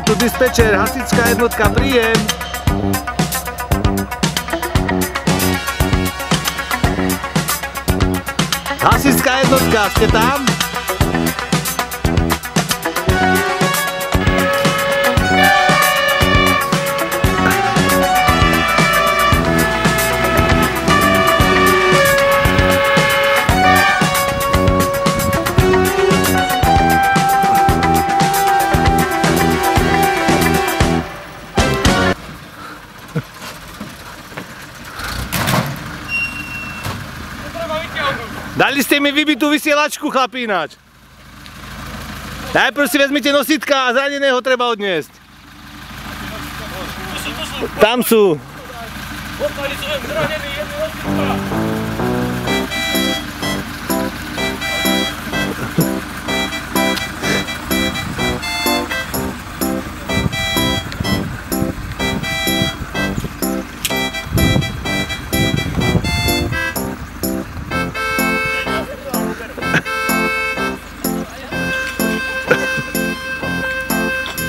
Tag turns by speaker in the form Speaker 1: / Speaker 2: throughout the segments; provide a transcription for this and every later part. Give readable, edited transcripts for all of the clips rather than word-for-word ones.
Speaker 1: Tu dispečer, hasičská jednotka, príjem. Hasičská jednotka, ste tam? Dali ste mi vybitú vysielačku, chlapí, ináč. Najprv si vezmite nositka a zraneného treba odniesť. Tam sú.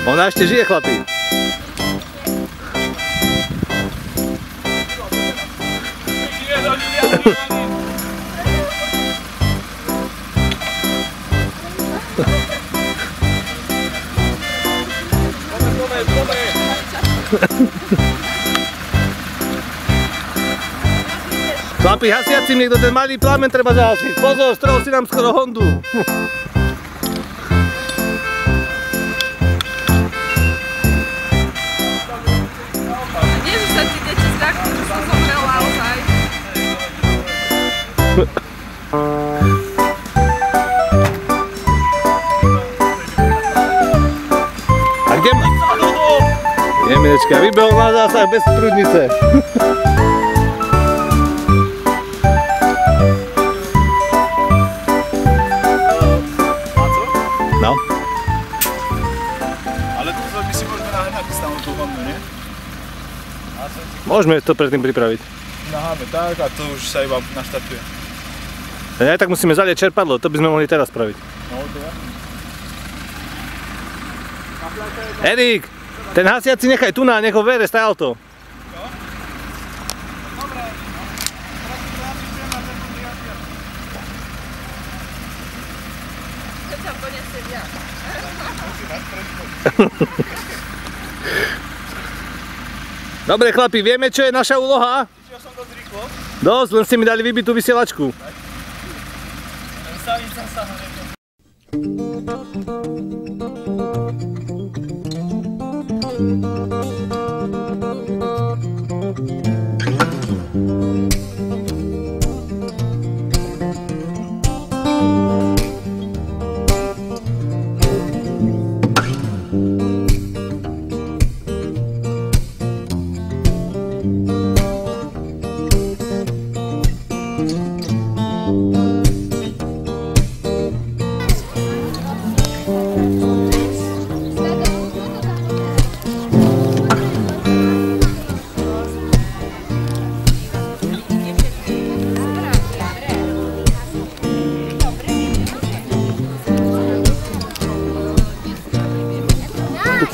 Speaker 1: Ona ešte žije, chlapí. Chlapi, hasiacim niekto ten malý plamen treba zahasiť. Pozor, strhol si nám skoro Hondu.
Speaker 2: A kde ma?
Speaker 1: Jeminečka, vybehol na zásah bez prúdnice. No.
Speaker 2: Ale to my si môžeme nahnať stále tú hondu, nie?
Speaker 1: Môžeme to predtým pripraviť.
Speaker 2: Naháme tak a to už sa iba naštartuje.
Speaker 1: Aj tak musíme zalieť čerpadlo, to by sme mohli teraz spraviť.
Speaker 2: No, to je.
Speaker 1: Erik, ten hasiaci nechaj tu na, nech ho vere, staj auto. Dobre chlapi, vieme čo je naša úloha?
Speaker 2: Išiel som dosť rýchlo.
Speaker 1: Dosť, len ste mi dali vybitú vysielačku.
Speaker 2: Stavím sa hneď.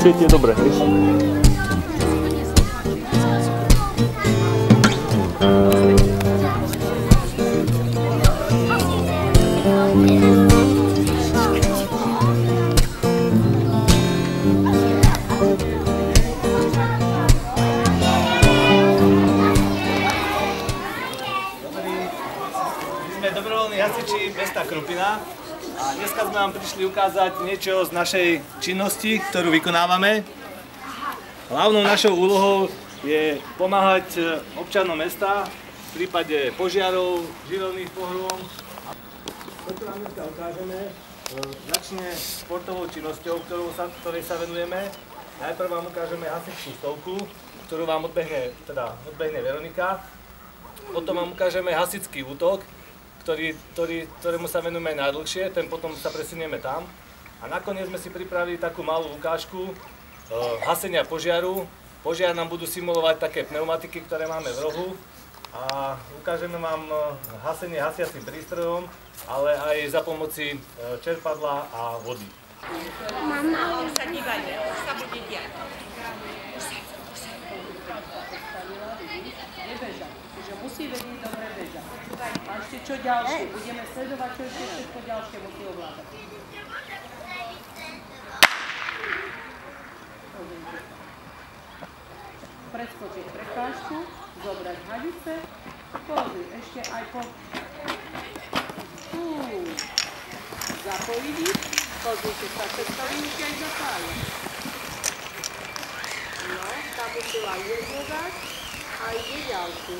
Speaker 1: Svieti je dobre, hej? My sme dobrovoľní hasiči mesta Krupina. A dneska sme vám prišli ukázať niečo z našej činnosti, ktorú vykonávame. Hlavnou našou úlohou je pomáhať občanom mesta v prípade požiarov, živelných pohrom. To, čo vám dneska ukážeme, začne športovou činnosťou, ktorej sa venujeme. Najprv vám ukážeme hasičskú stovku, ktorú vám odbehne Veronika. Potom vám ukážeme hasičský útok, ktorému sa venujeme najdlhšie, ten potom sa presunieme tam. A nakoniec sme si pripravili takú malú ukážku hasenia požiaru. Požiar nám budú simulovať také pneumatiky, ktoré máme v rohu. A ukážeme vám hasenie hasiacím prístrojom, ale aj za pomoci čerpadla a vody.
Speaker 3: Mama, už sa dívajme, už sa bude diať.
Speaker 4: Nebežať, čiže musí vedieť dobre bežať. A ešte čo ďalšie? Budeme sledovať, čo ešte všetko ďalšie musí ovládať. Preskočiť prekážku, zobrať hadice, pozri, ešte aj po... Zapojiť ich, pozrite sa, cesta vyučia aj zapája. No, tá musela jednu dať a ide ďalšiu.